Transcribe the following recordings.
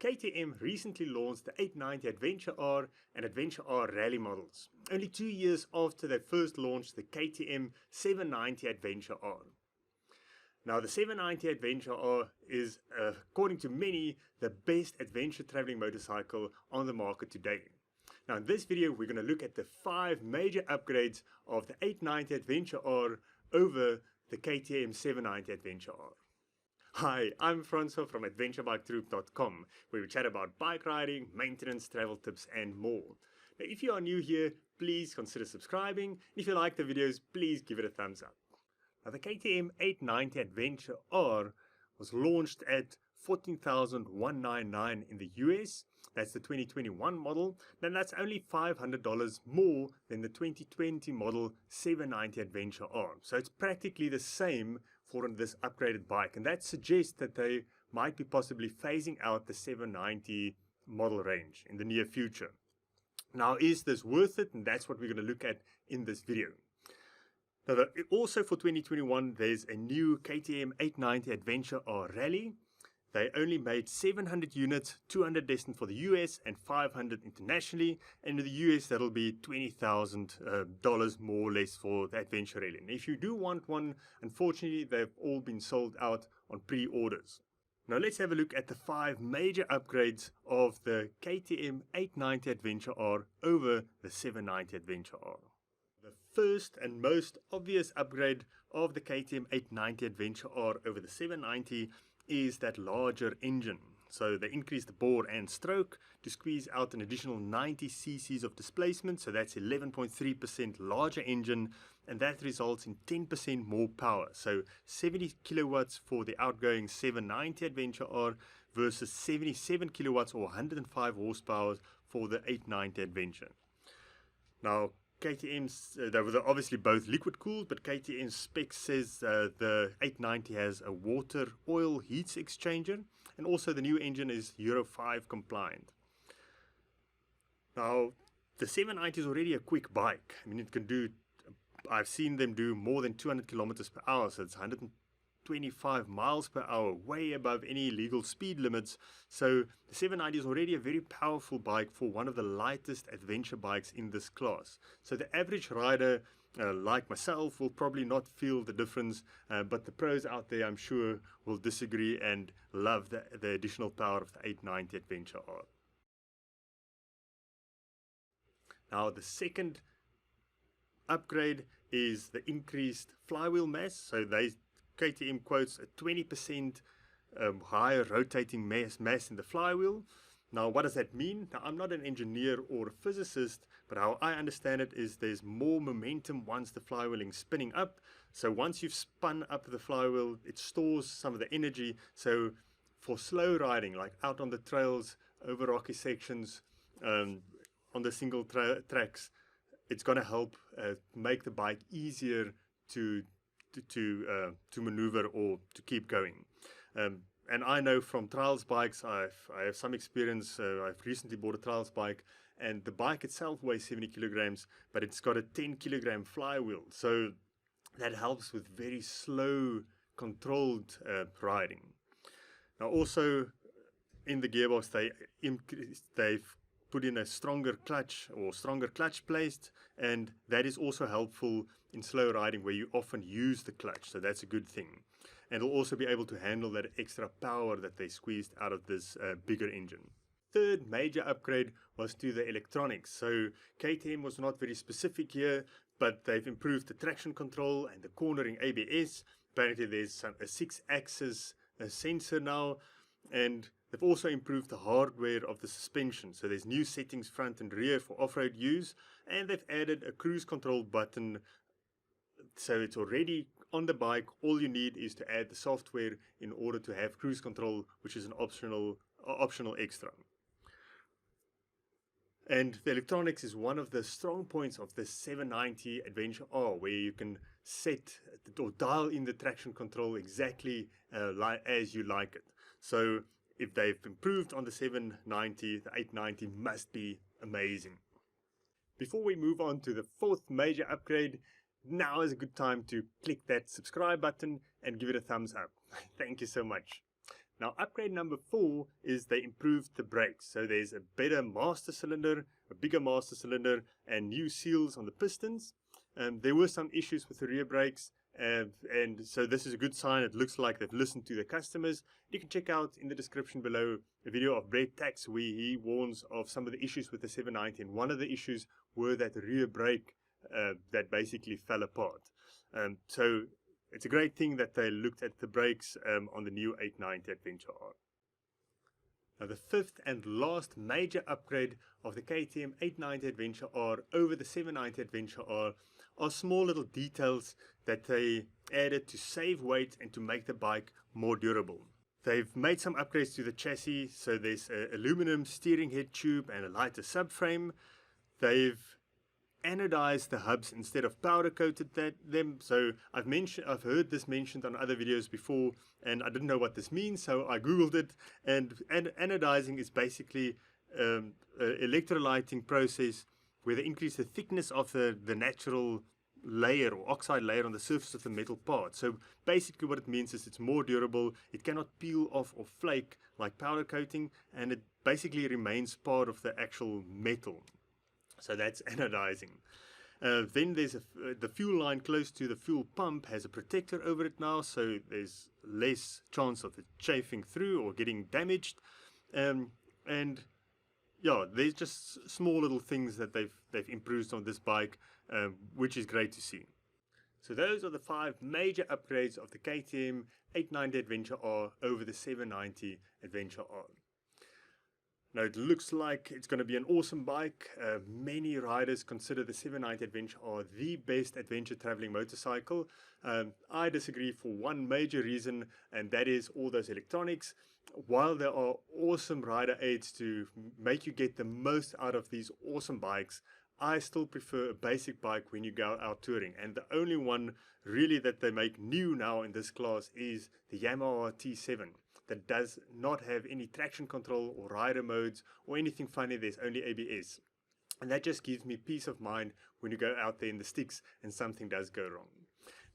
KTM recently launched the 890 Adventure R and Adventure R Rally models, only 2 years after they first launched the KTM 790 Adventure R. Now the 790 Adventure R is, according to many, the best adventure traveling motorcycle on the market today. Now in this video we're going to look at the 5 major upgrades of the 890 Adventure R over the KTM 790 Adventure R. Hi, I'm Francois from adventurebiketroop.com, where we chat about bike riding, maintenance, travel tips and more. Now if you are new here, please consider subscribing. If you like the videos, please give it a thumbs up. Now the KTM 890 Adventure R was launched at $14,199 in the US. That's the 2021 model. Then that's only $500 more than the 2020 model 790 Adventure R. So it's practically the same for this upgraded bike, and that suggests that they might be possibly phasing out the 790 model range in the near future. Now, is this worth it? And that's what we're going to look at in this video. Now, also for 2021, there's a new KTM 890 Adventure R Rally. They only made 700 units, 200 destined for the US and 500 internationally. And in the US, that'll be $20,000 more or less for the Adventure Rally. And if you do want one, unfortunately, they've all been sold out on pre-orders. Now let's have a look at the 5 major upgrades of the KTM 890 Adventure R over the 790 Adventure R. The first and most obvious upgrade of the KTM 890 Adventure R over the 790 is that larger engine. So they increased the bore and stroke to squeeze out an additional 90 cc's of displacement, so that's 11.3% larger engine, and that results in 10% more power. So 70 kilowatts for the outgoing 790 Adventure R versus 77 kilowatts or 105 horsepower for the 890 Adventure. Now KTM's, they were obviously both liquid cooled, but KTM's spec says the 890 has a water oil heat exchanger, and also the new engine is Euro 5 compliant. Now the 790 is already a quick bike. I mean, it can do, I've seen them do more than 200 kilometers per hour, so it's 125 miles per hour, way above any legal speed limits. So the 790 is already a very powerful bike for one of the lightest adventure bikes in this class. So the average rider like myself will probably not feel the difference, but the pros out there I'm sure will disagree and love the additional power of the 890 Adventure R. Now the second upgrade is the increased flywheel mass. So KTM quotes a 20% higher rotating mass in the flywheel. Now, what does that mean? Now, I'm not an engineer or a physicist, but how I understand it is there's more momentum once the flywheel is spinning up. So once you've spun up the flywheel, it stores some of the energy. So for slow riding, like out on the trails, over rocky sections, on the single tracks, it's going to help make the bike easier to maneuver or to keep going. And I know from trials bikes, I have some experience. I've recently bought a trials bike, and the bike itself weighs 70 kilograms, but it's got a 10 kilogram flywheel. So that helps with very slow, controlled riding. Now also in the gearbox, they've put in a stronger clutch placed, and that is also helpful in slow riding where you often use the clutch, so that's a good thing. And it'll also be able to handle that extra power that they squeezed out of this bigger engine. Third major upgrade was to the electronics. So KTM was not very specific here, but they've improved the traction control and the cornering ABS. Apparently there's a 6-axis sensor now, and they've also improved the hardware of the suspension. So there's new settings front and rear for off-road use, and they've added a cruise control button. So it's already on the bike. All you need is to add the software in order to have cruise control, which is an optional extra. And the electronics is one of the strong points of the 790 Adventure R, where you can set or dial in the traction control exactly as you like it. So if they've improved on the 790, the 890 must be amazing. Before we move on to the 4th major upgrade, now is a good time to click that subscribe button and give it a thumbs up. Thank you so much. Now, upgrade number 4 is they improved the brakes. So there's a better master cylinder, a bigger master cylinder, and new seals on the pistons. There were some issues with the rear brakes, and so this is a good sign. It looks like they've listened to the customers. You can check out in the description below a video of Brett Tax where he warns of some of the issues with the 790, and one of the issues were that rear brake that basically fell apart. So it's a great thing that they looked at the brakes on the new 890 Adventure R. Now, the fifth and last major upgrade of the KTM 890 Adventure R over the 790 Adventure R are small little details that they added to save weight and to make the bike more durable. They've made some upgrades to the chassis, so there's an aluminum steering head tube and a lighter subframe. They've anodized the hubs instead of powder coated them. So I've heard this mentioned on other videos before, and I didn't know what this means, so I googled it. And anodizing is basically an electrolyting process where they increase the thickness of the natural layer or oxide layer on the surface of the metal part. So basically what it means is it's more durable, it cannot peel off or flake like powder coating, and it basically remains part of the actual metal. So that's anodizing. Then there's the fuel line close to the fuel pump has a protector over it now, so there's less chance of it chafing through or getting damaged. And yeah, there's just small little things that they've improved on this bike, which is great to see. So those are the 5 major upgrades of the KTM 890 Adventure R over the 790 Adventure R. Now, it looks like it's going to be an awesome bike. Many riders consider the 790 Adventure R the best adventure traveling motorcycle. I disagree for one major reason, and that is all those electronics. While there are awesome rider aids to make you get the most out of these awesome bikes, I still prefer a basic bike when you go out touring. And the only one really that they make new now in this class is the Yamaha T7. That does not have any traction control or rider modes or anything funny. There's only ABS. And that just gives me peace of mind when you go out there in the sticks and something does go wrong.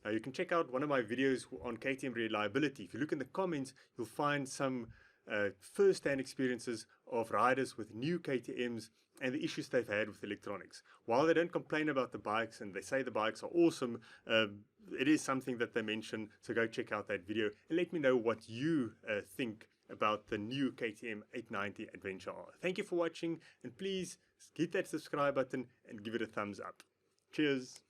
Now, you can check out one of my videos on KTM reliability. If you look in the comments, you'll find some first-hand experiences of riders with new KTMs and the issues they've had with electronics. While they don't complain about the bikes and they say the bikes are awesome, it is something that they mention, so go check out that video and let me know what you think about the new KTM 890 Adventure R. Thank you for watching, and please hit that subscribe button and give it a thumbs up. Cheers!